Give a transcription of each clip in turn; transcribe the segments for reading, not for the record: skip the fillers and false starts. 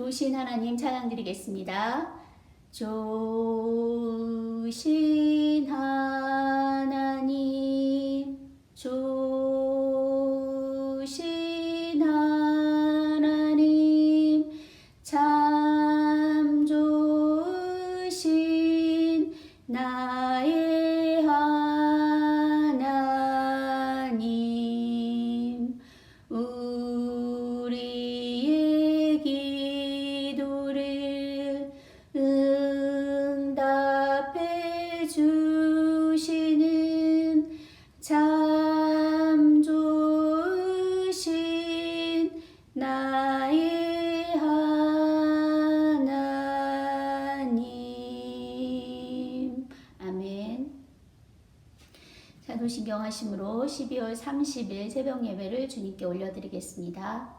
좋으신 하나님 찬양 드리겠습니다. 좋으신 하나님, 좋으신 하나님, 참 좋으신 나의 하나님, 우리의 기도를 응답해 주시는 참 좋으신 나의 하나님. 아멘. 사도신경 하심으로 12월 30일 새벽 예배를 주님께 올려드리겠습니다.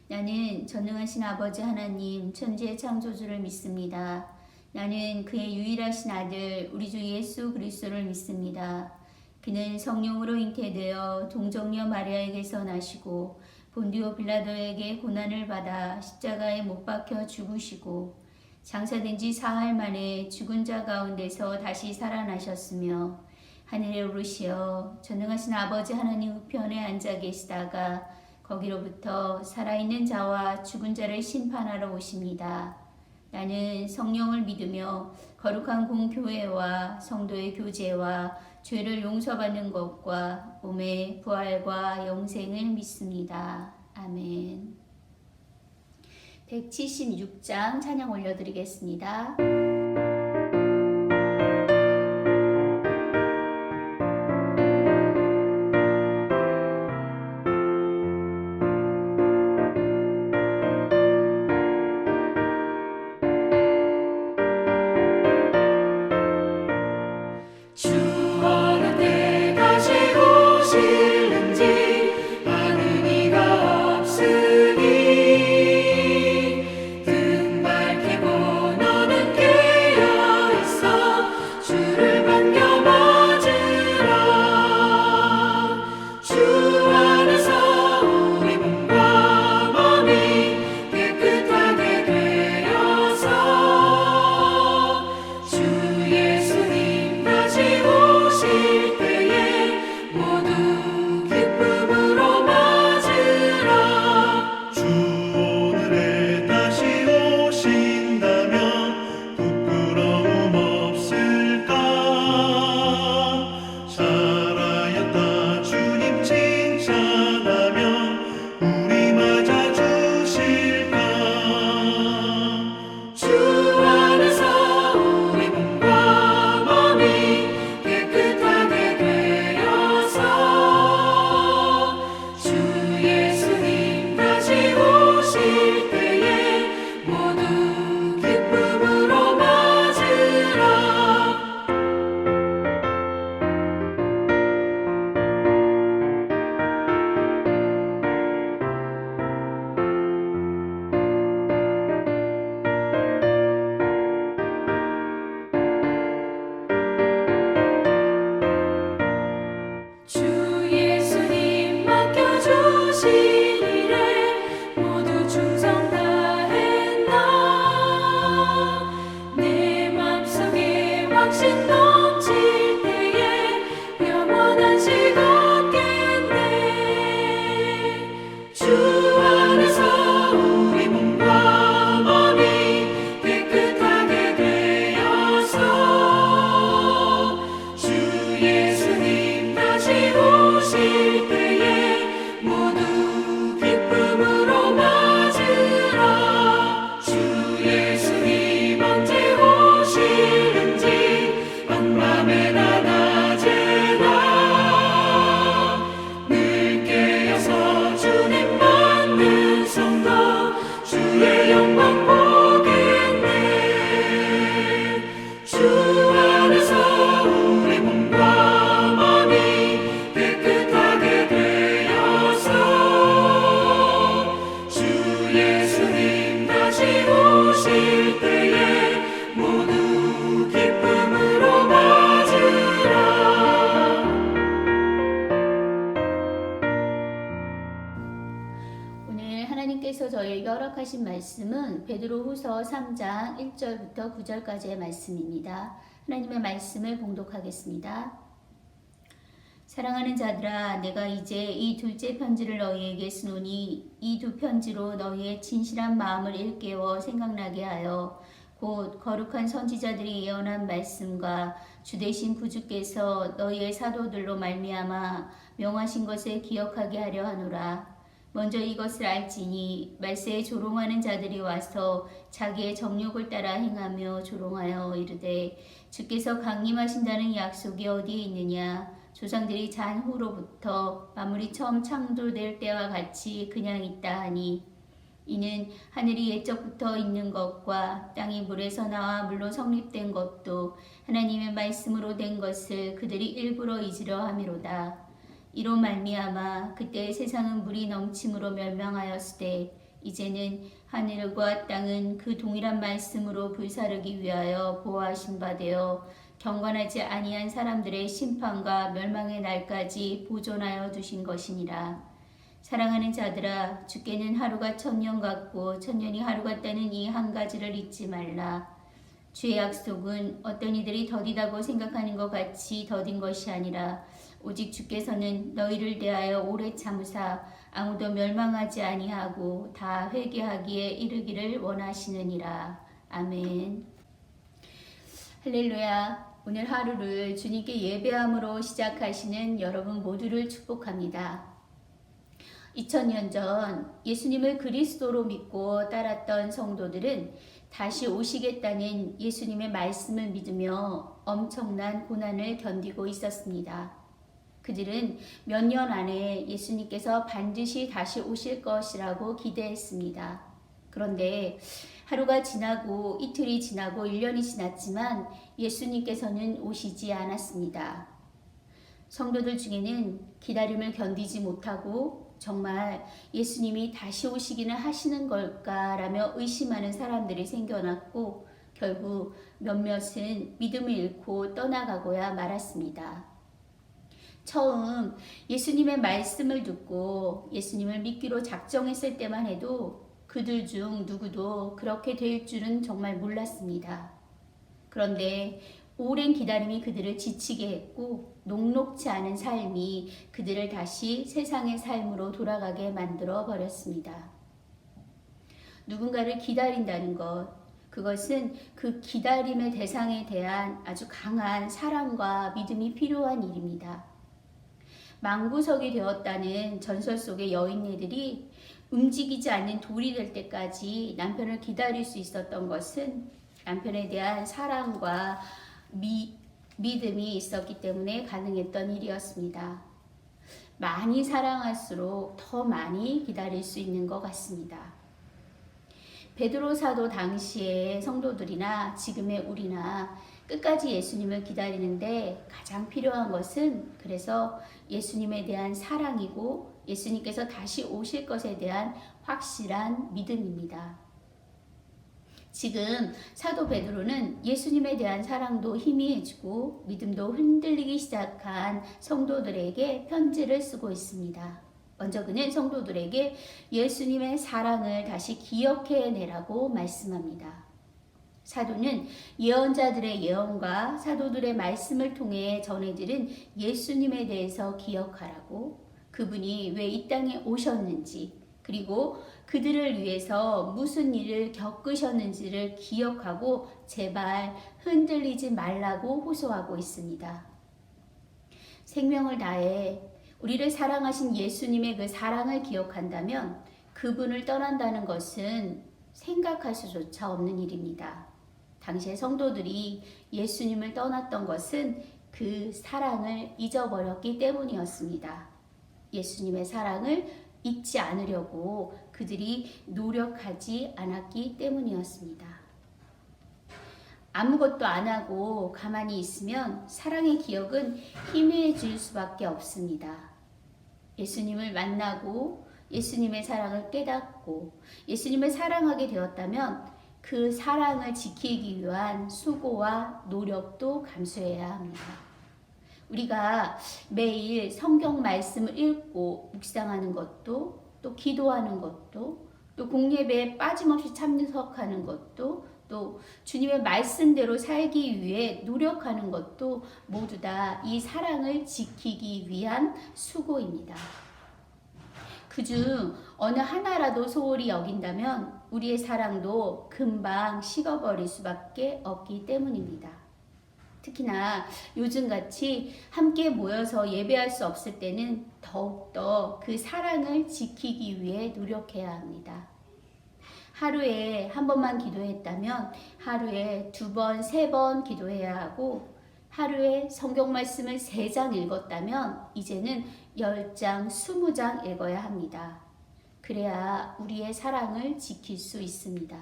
나는 전능하신 아버지 하나님 천지의 창조주를 믿습니다. 나는 그의 유일하신 아들 우리 주 예수 그리스도를 믿습니다. 그는 성령으로 잉태되어 동정녀 마리아에게서 나시고 본디오 빌라도에게 고난을 받아 십자가에 못 박혀 죽으시고 장사된 지 사흘 만에 죽은 자 가운데서 다시 살아나셨으며 하늘에 오르시어 전능하신 아버지 하나님 우편에 앉아 계시다가 거기로부터 살아있는 자와 죽은 자를 심판하러 오십니다. 나는 성령을 믿으며 거룩한 공교회와 성도의 교제와 죄를 용서받는 것과 몸의 부활과 영생을 믿습니다. 아멘. 176장 찬양 올려드리겠습니다. 허락하신 말씀은 베드로후서 3장 1절부터 9절까지의 말씀입니다. 하나님의 말씀을 봉독하겠습니다. 사랑하는 자들아, 내가 이제 이 둘째 편지를 너희에게 쓰노니 이 두 편지로 너희의 진실한 마음을 일깨워 생각나게 하여 곧 거룩한 선지자들이 예언한 말씀과 주되신 구주께서 너희의 사도들로 말미암아 명하신 것을 기억하게 하려 하노라. 먼저 이것을 알지니 말세에 조롱하는 자들이 와서 자기의 정욕을 따라 행하며 조롱하여 이르되 주께서 강림하신다는 약속이 어디에 있느냐. 조상들이 잔 후로부터 만물이 처음 창조될 때와 같이 그냥 있다 하니 이는 하늘이 옛적부터 있는 것과 땅이 물에서 나와 물로 성립된 것도 하나님의 말씀으로 된 것을 그들이 일부러 잊으려 함이로다. 이로 말미암아 그때 세상은 물이 넘침으로 멸망하였으되 이제는 하늘과 땅은 그 동일한 말씀으로 불사르기 위하여 보호하신 바 되어 경건하지 아니한 사람들의 심판과 멸망의 날까지 보존하여 두신 것이니라. 사랑하는 자들아, 주께는 하루가 천년 같고 천년이 하루 같다는 이 한 가지를 잊지 말라. 주의 약속은 어떤 이들이 더디다고 생각하는 것 같이 더딘 것이 아니라 오직 주께서는 너희를 대하여 오래 참으사 아무도 멸망하지 아니하고 다 회개하기에 이르기를 원하시느니라. 아멘. 할렐루야. 오늘 하루를 주님께 예배함으로 시작하시는 여러분 모두를 축복합니다. 2000년 전 예수님을 그리스도로 믿고 따랐던 성도들은 다시 오시겠다는 예수님의 말씀을 믿으며 엄청난 고난을 견디고 있었습니다. 그들은 몇 년 안에 예수님께서 반드시 다시 오실 것이라고 기대했습니다. 그런데 하루가 지나고 이틀이 지나고 1년이 지났지만 예수님께서는 오시지 않았습니다. 성도들 중에는 기다림을 견디지 못하고 정말 예수님이 다시 오시기는 하시는 걸까라며 의심하는 사람들이 생겨났고 결국 몇몇은 믿음을 잃고 떠나가고야 말았습니다. 처음 예수님의 말씀을 듣고 예수님을 믿기로 작정했을 때만 해도 그들 중 누구도 그렇게 될 줄은 정말 몰랐습니다. 그런데 오랜 기다림이 그들을 지치게 했고 녹록지 않은 삶이 그들을 다시 세상의 삶으로 돌아가게 만들어 버렸습니다. 누군가를 기다린다는 것, 그것은 그 기다림의 대상에 대한 아주 강한 사랑과 믿음이 필요한 일입니다. 망구석이 되었다는 전설 속의 여인네들이 움직이지 않는 돌이 될 때까지 남편을 기다릴 수 있었던 것은 남편에 대한 사랑과 믿음이 있었기 때문에 가능했던 일이었습니다. 많이 사랑할수록 더 많이 기다릴 수 있는 것 같습니다. 베드로 사도 당시의 성도들이나 지금의 우리나 끝까지 예수님을 기다리는데 가장 필요한 것은 그래서 예수님에 대한 사랑이고 예수님께서 다시 오실 것에 대한 확실한 믿음입니다. 지금 사도 베드로는 예수님에 대한 사랑도 희미해지고 믿음도 흔들리기 시작한 성도들에게 편지를 쓰고 있습니다. 먼저 그는 성도들에게 예수님의 사랑을 다시 기억해내라고 말씀합니다. 사도는 예언자들의 예언과 사도들의 말씀을 통해 전해들은 예수님에 대해서 기억하라고, 그분이 왜 이 땅에 오셨는지, 그리고 그들을 위해서 무슨 일을 겪으셨는지를 기억하고 제발 흔들리지 말라고 호소하고 있습니다. 생명을 다해 우리를 사랑하신 예수님의 그 사랑을 기억한다면 그분을 떠난다는 것은 생각할 수조차 없는 일입니다. 당시의 성도들이 예수님을 떠났던 것은 그 사랑을 잊어버렸기 때문이었습니다. 예수님의 사랑을 잊지 않으려고 그들이 노력하지 않았기 때문이었습니다. 아무것도 안 하고 가만히 있으면 사랑의 기억은 희미해질 수밖에 없습니다. 예수님을 만나고 예수님의 사랑을 깨닫고 예수님을 사랑하게 되었다면 그 사랑을 지키기 위한 수고와 노력도 감수해야 합니다. 우리가 매일 성경 말씀을 읽고 묵상하는 것도, 또 기도하는 것도, 또 공예배에 빠짐없이 참석하는 것도, 또 주님의 말씀대로 살기 위해 노력하는 것도 모두 다 이 사랑을 지키기 위한 수고입니다. 그중 어느 하나라도 소홀히 여긴다면 우리의 사랑도 금방 식어버릴 수밖에 없기 때문입니다. 특히나 요즘같이 함께 모여서 예배할 수 없을 때는 더욱더 그 사랑을 지키기 위해 노력해야 합니다. 하루에 한 번만 기도했다면 하루에 2번, 3번 기도해야 하고, 하루에 성경 말씀을 3장 읽었다면 이제는 10장, 20장 읽어야 합니다. 그래야 우리의 사랑을 지킬 수 있습니다.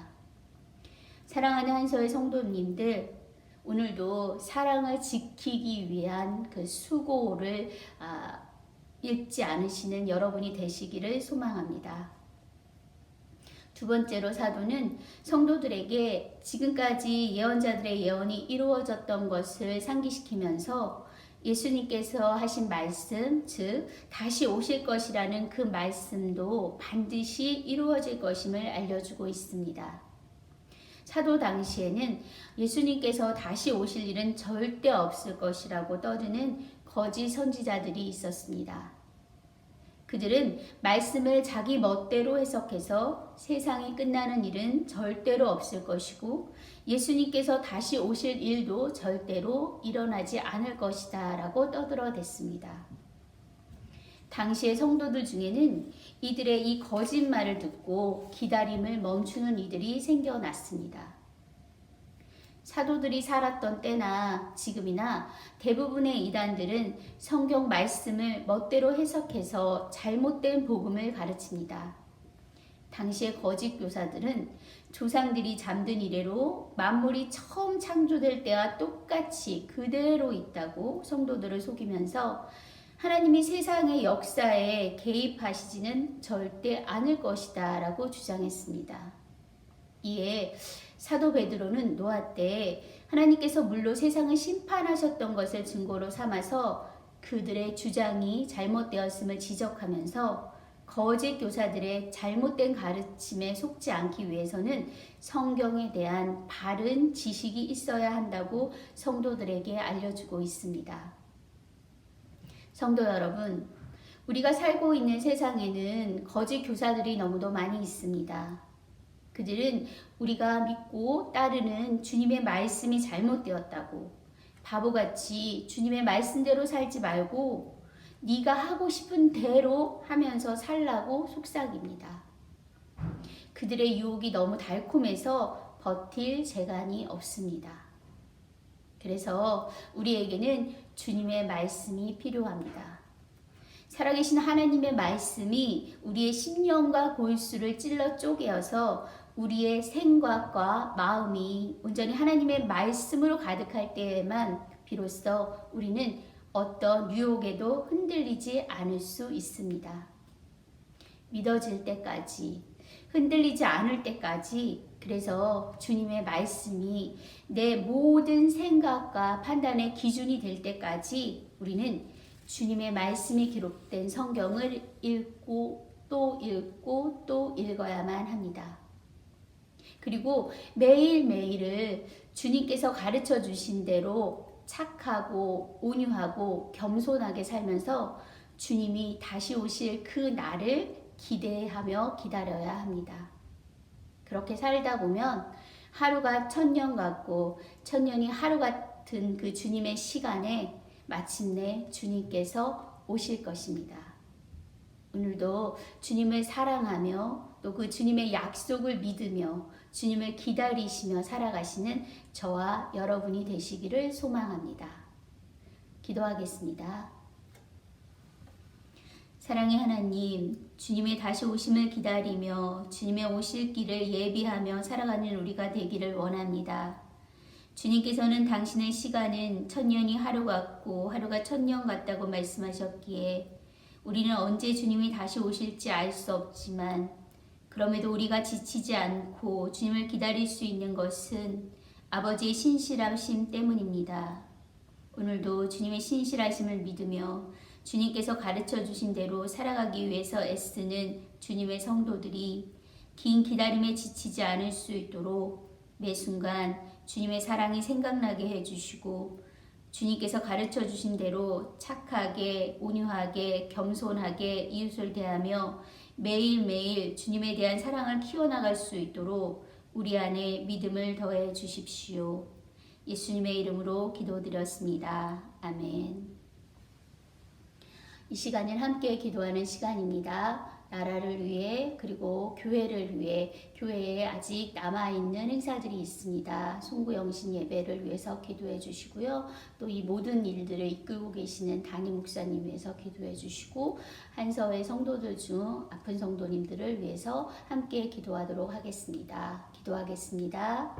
사랑하는 한서의 성도님들, 오늘도 사랑을 지키기 위한 그 수고를 잊지 않으시는 여러분이 되시기를 소망합니다. 두 번째로 사도는 성도들에게 지금까지 예언자들의 예언이 이루어졌던 것을 상기시키면서 예수님께서 하신 말씀, 즉 다시 오실 것이라는 그 말씀도 반드시 이루어질 것임을 알려주고 있습니다. 사도 당시에는 예수님께서 다시 오실 일은 절대 없을 것이라고 떠드는 거짓 선지자들이 있었습니다. 그들은 말씀을 자기 멋대로 해석해서 세상이 끝나는 일은 절대로 없을 것이고 예수님께서 다시 오실 일도 절대로 일어나지 않을 것이다 라고 떠들어댔습니다. 당시의 성도들 중에는 이들의 이 거짓말을 듣고 기다림을 멈추는 이들이 생겨났습니다. 사도들이 살았던 때나 지금이나 대부분의 이단들은 성경 말씀을 멋대로 해석해서 잘못된 복음을 가르칩니다. 당시의 거짓 교사들은 조상들이 잠든 이래로 만물이 처음 창조될 때와 똑같이 그대로 있다고 성도들을 속이면서 하나님이 세상의 역사에 개입하시지는 절대 않을 것이다 라고 주장했습니다. 이에 사도 베드로는 노아 때 하나님께서 물로 세상을 심판하셨던 것을 증거로 삼아서 그들의 주장이 잘못되었음을 지적하면서 거짓 교사들의 잘못된 가르침에 속지 않기 위해서는 성경에 대한 바른 지식이 있어야 한다고 성도들에게 알려주고 있습니다. 성도 여러분, 우리가 살고 있는 세상에는 거짓 교사들이 너무도 많이 있습니다. 그들은 우리가 믿고 따르는 주님의 말씀이 잘못되었다고, 바보같이 주님의 말씀대로 살지 말고 네가 하고 싶은 대로 하면서 살라고 속삭입니다. 그들의 유혹이 너무 달콤해서 버틸 재간이 없습니다. 그래서 우리에게는 주님의 말씀이 필요합니다. 살아계신 하나님의 말씀이 우리의 심령과 골수를 찔러 쪼개어서 우리의 생각과 마음이 온전히 하나님의 말씀으로 가득할 때에만 비로소 우리는 어떤 유혹에도 흔들리지 않을 수 있습니다. 믿어질 때까지, 흔들리지 않을 때까지, 그래서 주님의 말씀이 내 모든 생각과 판단의 기준이 될 때까지 우리는 주님의 말씀이 기록된 성경을 읽고 또 읽고 또 읽어야만 합니다. 그리고 매일매일을 주님께서 가르쳐 주신 대로 착하고 온유하고 겸손하게 살면서 주님이 다시 오실 그 날을 기대하며 기다려야 합니다. 그렇게 살다 보면 하루가 천년 같고 천년이 하루 같은 그 주님의 시간에 마침내 주님께서 오실 것입니다. 오늘도 주님을 사랑하며 또 그 주님의 약속을 믿으며 주님을 기다리시며 살아가시는 저와 여러분이 되시기를 소망합니다. 기도하겠습니다. 사랑의 하나님, 주님의 다시 오심을 기다리며 주님의 오실 길을 예비하며 살아가는 우리가 되기를 원합니다. 주님께서는 당신의 시간은 천년이 하루 같고 하루가 천년 같다고 말씀하셨기에 우리는 언제 주님이 다시 오실지 알 수 없지만 그럼에도 우리가 지치지 않고 주님을 기다릴 수 있는 것은 아버지의 신실하심 때문입니다. 오늘도 주님의 신실하심을 믿으며 주님께서 가르쳐 주신 대로 살아가기 위해서 애쓰는 주님의 성도들이 긴 기다림에 지치지 않을 수 있도록 매 순간 주님의 사랑이 생각나게 해주시고 주님께서 가르쳐 주신 대로 착하게, 온유하게, 겸손하게 이웃을 대하며 매일매일 주님에 대한 사랑을 키워나갈 수 있도록 우리 안에 믿음을 더해 주십시오. 예수님의 이름으로 기도드렸습니다. 아멘. 이 시간은 함께 기도하는 시간입니다. 나라를 위해 그리고 교회를 위해 교회에 아직 남아있는 행사들이 있습니다. 송구영신 예배를 위해서 기도해 주시고요. 또 이 모든 일들을 이끌고 계시는 담임 목사님 위해서 기도해 주시고 한서회 성도들 중 아픈 성도님들을 위해서 함께 기도하도록 하겠습니다. 기도하겠습니다.